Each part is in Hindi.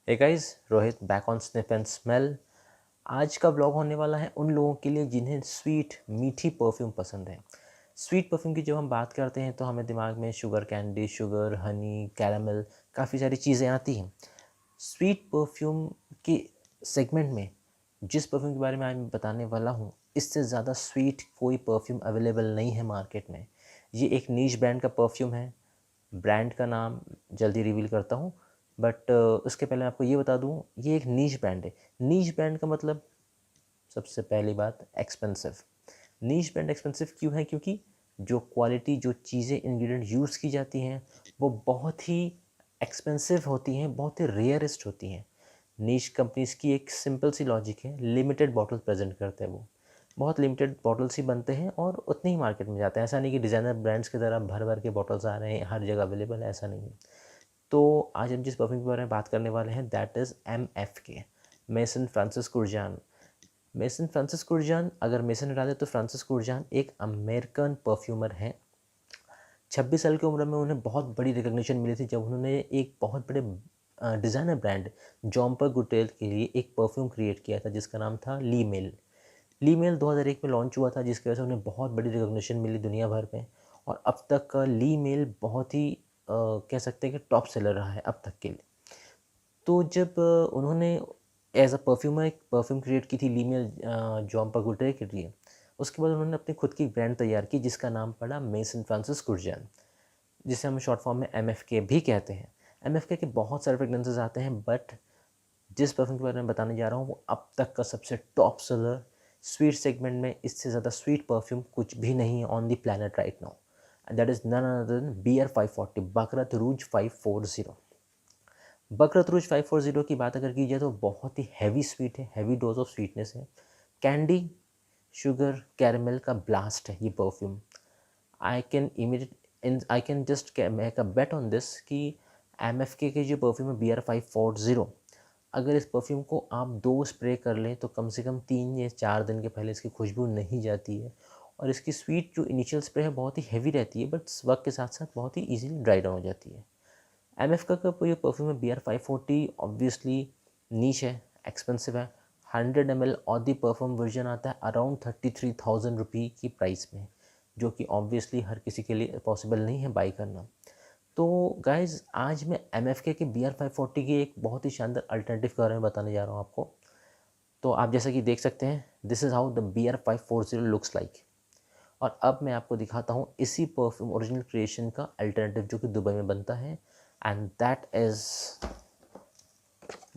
Hey guys, Rohit back on sniff and smell. आज का ब्लॉग होने वाला है उन लोगों के लिए जिन्हें स्वीट मीठी परफ्यूम पसंद है। स्वीट परफ्यूम की जब हम बात करते हैं तो हमें दिमाग में sugar candy, sugar, Honey, caramel, काफ़ी सारी चीज़ें आती हैं। स्वीट परफ्यूम के सेगमेंट में जिस परफ्यूम के बारे में आज मैं बताने वाला हूँ, इससे ज़्यादा स्वीट कोई परफ्यूम अवेलेबल नहीं है मार्केट में। ये एक नीश ब्रांड का परफ्यूम है। ब्रांड का नाम जल्दी रिवील करता हूँ, बट उसके पहले मैं आपको ये बता दूँ, ये एक नीश ब्रांड है। नीश ब्रांड का मतलब, सबसे पहली बात, एक्सपेंसिव। नीश ब्रांड एक्सपेंसिव क्यों है? क्योंकि जो क्वालिटी, जो चीज़ें, इंग्रेडिएंट यूज़ की जाती हैं वो बहुत ही एक्सपेंसिव होती हैं, बहुत ही रेयरेस्ट होती हैं। नीश कंपनीज की एक सिंपल सी लॉजिक है, लिमिटेड बॉटल प्रेजेंट करते हैं वो। बहुत लिमिटेड बॉटल्स ही बनते हैं और उतने ही मार्केट में जाते हैं। ऐसा नहीं कि डिज़ाइनर ब्रांड्स की तरह भर भर के बॉटल्स आ रहे हैं, हर जगह अवेलेबल है, ऐसा नहीं है। तो आज हम जिस परफ्यूम के बारे में बात करने वाले हैं, that is MFK, Maison Francis Kurkdjian. Maison Francis Kurkdjian, अगर मेसन हटा दे तो फ्रांसिस कुरजान एक अमेरिकन परफ्यूमर हैं। 26 साल की उम्र में उन्हें बहुत बड़ी रिकग्निशन मिली थी जब उन्होंने एक बहुत बड़े डिज़ाइनर ब्रांड जॉम्पर गुटेल के लिए एक परफ्यूम क्रिएट किया था जिसका नाम था ली मेल। ली मेल 2001 में लॉन्च हुआ था, जिसकी वजह से उन्हें बहुत बड़ी रिकग्निशन मिली दुनिया भर में। और अब तक का ली मेल बहुत ही कह सकते हैं कि टॉप सेलर रहा है अब तक के लिए। तो जब उन्होंने एज अ परफ्यूमर एक परफ्यूम क्रिएट की थी ली मेल जॉन पगुटे के लिए, उसके बाद उन्होंने अपनी खुद की ब्रांड तैयार की जिसका नाम पड़ा मेसन फ्रांसिस कुरजान, जिसे हम शॉर्ट फॉर्म में MFK भी कहते हैं। MFK के बहुत सारे फ्रेगनेंसेज आते हैं, बट जिस परफ्यूम के बारे में बताने जा रहा हूँ वो अब तक का सबसे टॉप सेलर स्वीट सेगमेंट में, इससे ज़्यादा स्वीट परफ्यूम कुछ भी नहीं है on the planet right now, and that is none other than BR540, Baccarat Rouge 540। Baccarat Rouge 540 की बात अगर की जाए तो बहुत ही हैवी स्वीट है, हैवी डोज ऑफ स्वीटनेस है। कैंडी, शुगर, कैरमल का ब्लास्ट है ये perfume. I can just make a bet on this कि MFK के जो परफ्यूम है BR540, अगर इस परफ्यूम को आप 2 स्प्रे कर लें तो कम से कम 3 या 4 दिन के पहले इसकी खुशबू नहीं जाती है। और इसकी स्वीट जो इनिशियल स्प्रे है बहुत ही हैवी रहती है, बट वक्त के साथ साथ बहुत ही ईजिली ड्राई डाउन हो जाती है। MFK का ये परफ्यूम है BR540, ऑब्वियसली नीच है, एक्सपेंसिव है। 100 ml और दी परफ्यूम वर्जन आता है अराउंड 33,000 रुपये की प्राइस में, जो कि ऑब्वियसली हर किसी के लिए पॉसिबल नहीं है बाई करना। तो गाइज, आज मैं MFK के BR540 की एक बहुत ही शानदार अल्टरनेटिव के बारे में बताने जा रहा हूँ आपको। तो आप जैसा कि देख सकते हैं, this is how the BR540 looks like. और अब मैं आपको दिखाता हूँ इसी परफ्यूम ओरिजिनल क्रिएशन का अल्टरनेटिव जो कि दुबई में बनता है, and that is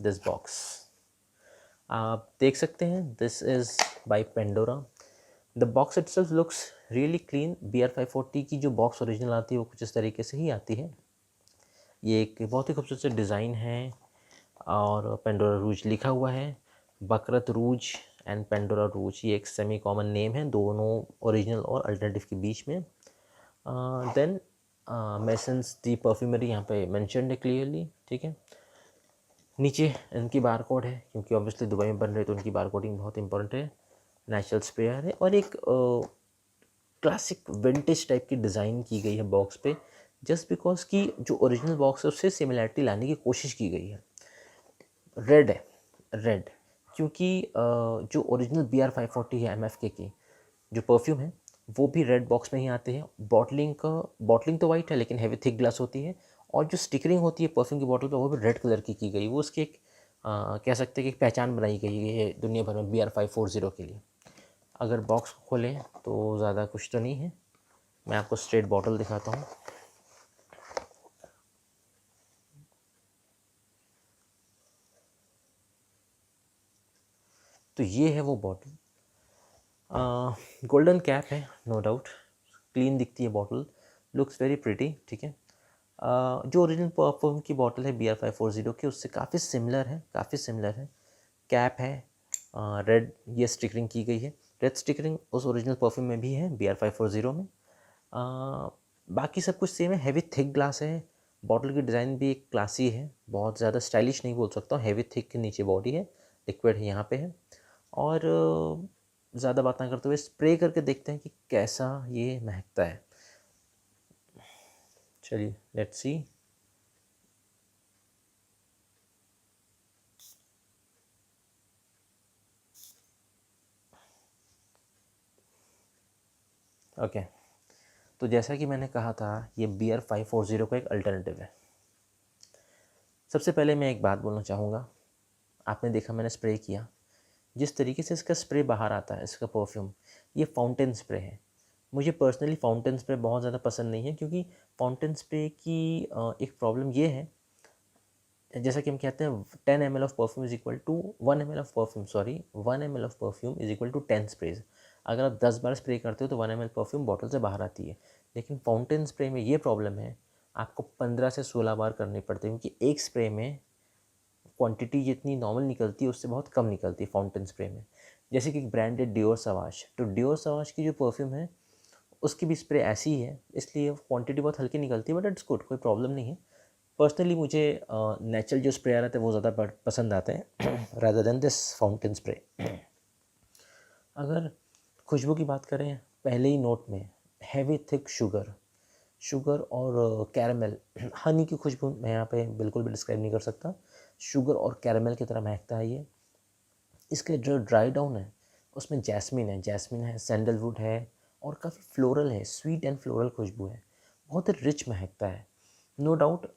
this box. आप देख सकते हैं, this is by Pandora. The box itself looks really clean. BR540 की जो बॉक्स ओरिजिनल आती है वो कुछ इस तरीके से ही आती है। ये एक बहुत ही खूबसूरत से डिज़ाइन है और पेंडोरा रूज लिखा हुआ है। बकरत रूज एंड पेंडोरा रूज, ये एक सेमी कॉमन नेम है दोनों ओरिजिनल और अल्टरनेटिव के बीच में। देन मेसन्स दी परफ्यूमरी यहाँ पे मेंशन्ड है क्लियरली, ठीक है। नीचे इनकी बार कोड है, क्योंकि ऑब्वियसली दुबई में बन रहे तो उनकी बार कोडिंग बहुत इंपॉर्टेंट है। नेचुरल स्प्रेयर है और एक क्लासिक विंटेज टाइप की डिज़ाइन की गई है बॉक्स पे, जस्ट बिकॉज की जो ओरिजिनल बॉक्स है उससे सिमिलैरिटी लाने की कोशिश की गई है। रेड है, रेड, क्योंकि जो ओरिजिनल BR540 है MFK की जो परफ्यूम है वो भी रेड बॉक्स में ही आते हैं। बॉटलिंग तो वाइट है लेकिन हैवी थिक ग्लास होती है, और जो स्टिकरिंग होती है परफ्यूम की बॉटल पर वो भी रेड कलर की गई। वो उसकी एक कह सकते हैं कि एक पहचान बनाई गई है दुनिया भर में BR540 के लिए। अगर बॉक्स को खोलें तो ज़्यादा कुछ तो नहीं है, मैं आपको स्ट्रेट बॉटल दिखाता हूँ। तो ये है वो बॉटल, गोल्डन कैप है, नो डाउट, क्लीन दिखती है बॉटल, लुक्स वेरी प्रिटी, ठीक है। जो ओरिजिनल परफ्यूम की बॉटल है BR540 की, उससे काफ़ी सिमिलर है, काफ़ी सिमिलर है। कैप है रेड, ये स्टिकरिंग की गई है। रेड स्टिकरिंग उस ओरिजिनल परफ्यूम में भी है BR540 में। बाकी सब कुछ सेम है। हैवी थिक ग्लास है, बॉटल की डिज़ाइन भी एक क्लासी है, बहुत ज़्यादा स्टाइलिश नहीं बोल सकता हूँ। हैवी थिक के नीचे बॉडी है, लिक्विड है यहाँ पे है। और ज़्यादा बात ना करते हुए स्प्रे करके देखते हैं कि कैसा ये महकता है। चलिए, लेट्स सी। ओके, तो जैसा कि मैंने कहा था, ये बियर 540 का एक अल्टरनेटिव है। सबसे पहले मैं एक बात बोलना चाहूँगा, आपने देखा मैंने स्प्रे किया, जिस तरीके से इसका स्प्रे बाहर आता है, इसका परफ्यूम, ये फाउंटेन स्प्रे है। मुझे पर्सनली फाउंटेन स्प्रे बहुत ज़्यादा पसंद नहीं है, क्योंकि फाउंटेन स्प्रे की एक प्रॉब्लम ये है, जैसा कि हम कहते हैं 10 ml of perfume is equal to 1 ml of perfume, sorry 1 ml of perfume is equal to 10 sprays. अगर आप 10 बार स्प्रे करते हो तो 1 ml परफ्यूम बॉटल से बाहर आती है। लेकिन फाउंटेन स्प्रे में ये प्रॉब्लम है, आपको 15 से 16 बार करनी पड़ती है, क्योंकि एक स्प्रे में क्वांटिटी जितनी नॉर्मल निकलती है उससे बहुत कम निकलती है फाउंटेन स्प्रे में। जैसे कि ब्रांड है डियोर सवाश, तो डियोर सवाश की जो परफ्यूम है उसकी भी स्प्रे ऐसी ही है, इसलिए क्वांटिटी बहुत हल्की निकलती है, बट इट्स गुड, कोई प्रॉब्लम नहीं है। पर्सनली मुझे नेचुरल जो स्प्रे आ रहे थे वो ज़्यादा पसंद आते हैं rather than this fountain spray. अगर खुशबू की बात करें, पहले ही नोट में हैवी थिक शुगर और कैरमल, हनी की खुशबू मैं यहाँ पे बिल्कुल भी डिस्क्राइब नहीं कर सकता, शुगर और कैरमल की तरह महकता है ये। इसके जो ड्राई डाउन है उसमें जैस्मिन है, सैंडलवुड है, और काफ़ी फ्लोरल है, स्वीट एंड फ्लोरल खुशबू है, बहुत ही रिच महकता है। नो डाउट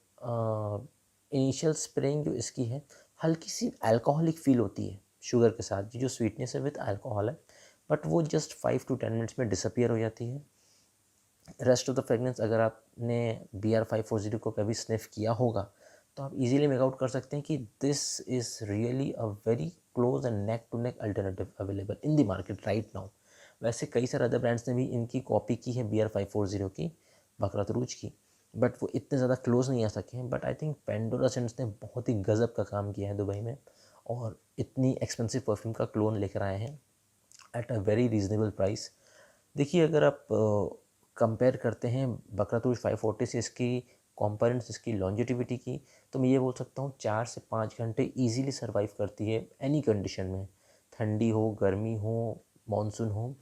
इनिशियल स्प्रेइंग जो इसकी है, हल्की सी अल्कोहलिक फील होती है शुगर के साथ, जो स्वीटनेस है विद अल्कोहल है, बट वो जस्ट 5 to 10 मिनट्स में डिसअपियर हो जाती है। रेस्ट ऑफ द फ्रेगनेंस, अगर आपने BR 540 को कभी स्निफ किया होगा तो आप इजीली मेक आउट कर सकते हैं कि this is really a very close and neck to neck alternative available in the market right now. वैसे कई सारे अदर ब्रांड्स ने भी इनकी कॉपी की है BR 540 की, बकरत रूज की, बट वो इतने ज़्यादा क्लोज नहीं आ सके हैं। But I think Pandora scents ने बहुत ही गज़ब का काम किया है दुबई में, और इतनी एक्सपेंसिव परफ्यूम का क्लोन लेकर आए हैं at a very reasonable price. देखिए, अगर आप कंपेयर करते हैं बकरातूज 540 से इसकी कंपोनेंट्स, इसकी लॉन्जिटिविटी की, तो मैं ये बोल सकता हूँ 4 से 5 घंटे इजीली सरवाइव करती है एनी कंडीशन में, ठंडी हो, गर्मी हो, मानसून हो।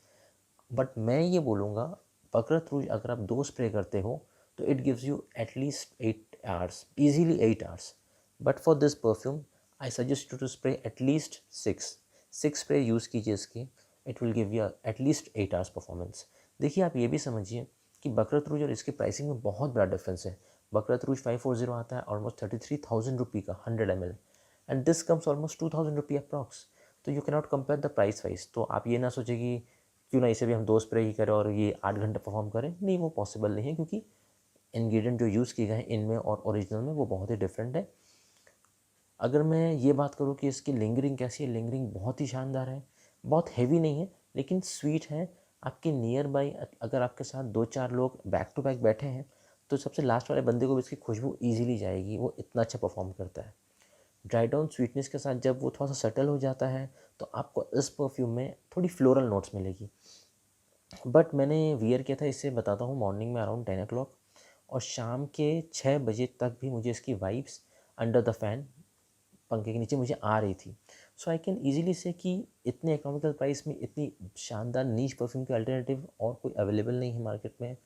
बट मैं ये बोलूँगा, बकरत रूज अगर आप 2 स्प्रे करते हो तो it gives you at least 8 hours, easily 8 hours. But for this perfume I suggest you to spray at least 6 spray use कीजिए इसके, it will give you at least 8 hours performance. देखिए, आप ये भी समझिए कि बकरत रूज और इसकी प्राइसिंग में बहुत बड़ा डिफरेंस है। बकरत रूज 540 आता है ऑलमोस्ट 33,000 रुपये का 100 ml, and this comes almost 2,000 रुपये अप्रॉक्स। तो you cannot compare the price wise. तो आप ये ना सोचें कि क्यों ना इसे भी हम 2 स्प्रे ही करें और ये 8 घंटे परफॉर्म करें, नहीं, वो पॉसिबल नहीं है, क्योंकि इंग्रेडिएंट जो यूज़ किए गए हैं इनमें और ओरिजिनल में वो बहुत ही डिफरेंट है। अगर मैं ये बात करूँ कि इसकी लिंगरिंग कैसी है, लिंगरिंग बहुत ही शानदार है, बहुत हैवी नहीं है लेकिन स्वीट है। आपके नियर बाई अगर आपके साथ 2-4 लोग बैक टू बैक बैठे हैं तो सबसे लास्ट वाले बंदे को भी इसकी खुशबू ईजिली जाएगी, वो इतना अच्छा परफॉर्म करता है। ड्राई डाउन स्वीटनेस के साथ जब वो थोड़ा सा सेटल हो जाता है तो आपको इस परफ्यूम में थोड़ी फ्लोरल नोट्स मिलेगी। बट मैंने वियर किया था, इससे बताता हूँ, मॉर्निंग में अराउंड 10 o'clock, और शाम के 6 बजे तक भी मुझे इसकी वाइब्स अंडर द फैन, पंखे के नीचे, मुझे आ रही थी। सो आई कैन ईजिली से कि इतने इकोनॉमिकल प्राइस में इतनी शानदार नीश परफ्यूम के अल्टरनेटिव और कोई अवेलेबल नहीं है मार्केट में।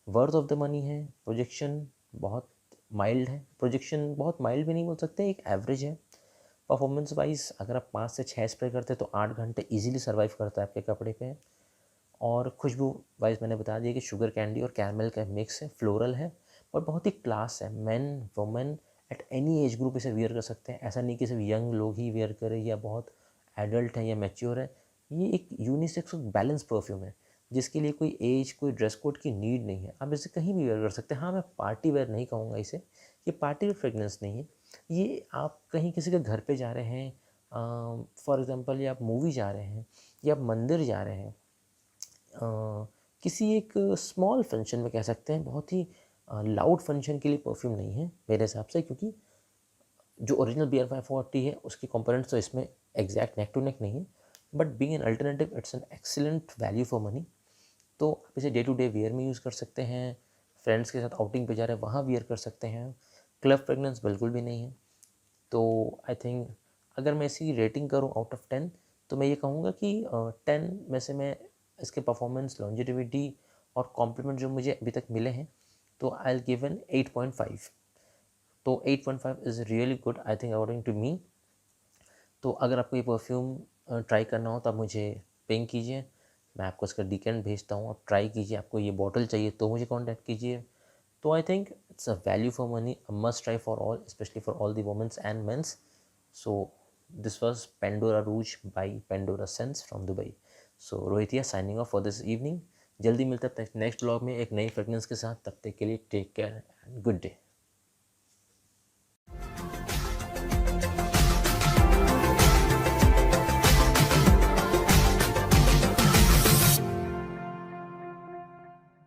वर्थ ऑफ द मनी है। प्रोजेक्शन बहुत माइल्ड है, प्रोजेक्शन बहुत माइल्ड भी नहीं बोल सकते, एक एवरेज है। परफॉर्मेंस वाइज अगर आप 5 से 6 स्प्रे करते हैं तो 8 घंटे ईजिली सर्वाइव करता है आपके कपड़े पे। और खुशबू वाइज मैंने बता दिया कि शुगर कैंडी और कैरमल का मिक्स है, फ्लोरल है, और बहुत ही क्लास है। Main women at any age group इसे वियर कर सकते हैं। ऐसा नहीं कि सिर्फ यंग लोग ही वियर करें या बहुत एडल्ट हैं या मैच्योर है। ये एक यूनिसेक्स और बैलेंस परफ्यूम है जिसके लिए कोई एज, कोई ड्रेस कोड की नीड नहीं है। आप इसे कहीं भी वेयर कर सकते हैं। हाँ, मैं पार्टी वेयर नहीं कहूँगा इसे, ये पार्टी वेयर फ्रेगनेंस नहीं है। ये आप कहीं किसी के घर पे जा रहे हैं, फॉर एग्जांपल, या आप मूवी जा रहे हैं, या आप मंदिर जा रहे हैं, किसी एक स्मॉल फंक्शन में कह सकते हैं, बहुत ही लाउड फंक्शन के लिए परफ्यूम नहीं है मेरे हिसाब से, क्योंकि जो ओरिजिनल BR 540 है उसके कंपोनेंट्स तो इसमें एग्जैक्ट नेक टू नेक नहीं है, but being an alternative it's an excellent value for money. तो आप इसे डे टू डे वेयर में यूज़ कर सकते हैं, फ्रेंड्स के साथ आउटिंग पे जा रहे हैं वहाँ वियर कर सकते हैं। क्लब फ्रेगनेंस बिल्कुल भी नहीं है। तो आई थिंक अगर मैं इसकी रेटिंग करूँ आउट ऑफ 10, तो मैं ये कहूँगा कि 10 में से मैं इसके परफॉर्मेंस, लॉन्जिटिविटी और कॉम्प्लीमेंट जो मुझे अभी तक मिले हैं, तो आई विल गिव एन 8.5। तो 8.5 is really good I think according to me. तो अगर आपको ये परफ्यूम ट्राई करना हो तो आप मुझे पिंग कीजिए। मैं आपको इसका डिकेंट भेजता हूँ, आप ट्राई कीजिए। आपको ये बॉटल चाहिए तो मुझे कॉन्टैक्ट कीजिए। तो I think it's a value for money, a must try for all, specially for all the womens and mens. So this was Pandora rouge by Pandora scents from Dubai. So Rohitiya signing off for this evening. जल्दी मिलते हैं नेक्स्ट ब्लॉग में एक नई फ्रेगनेंस के साथ। तब तक के लिए take care and good day.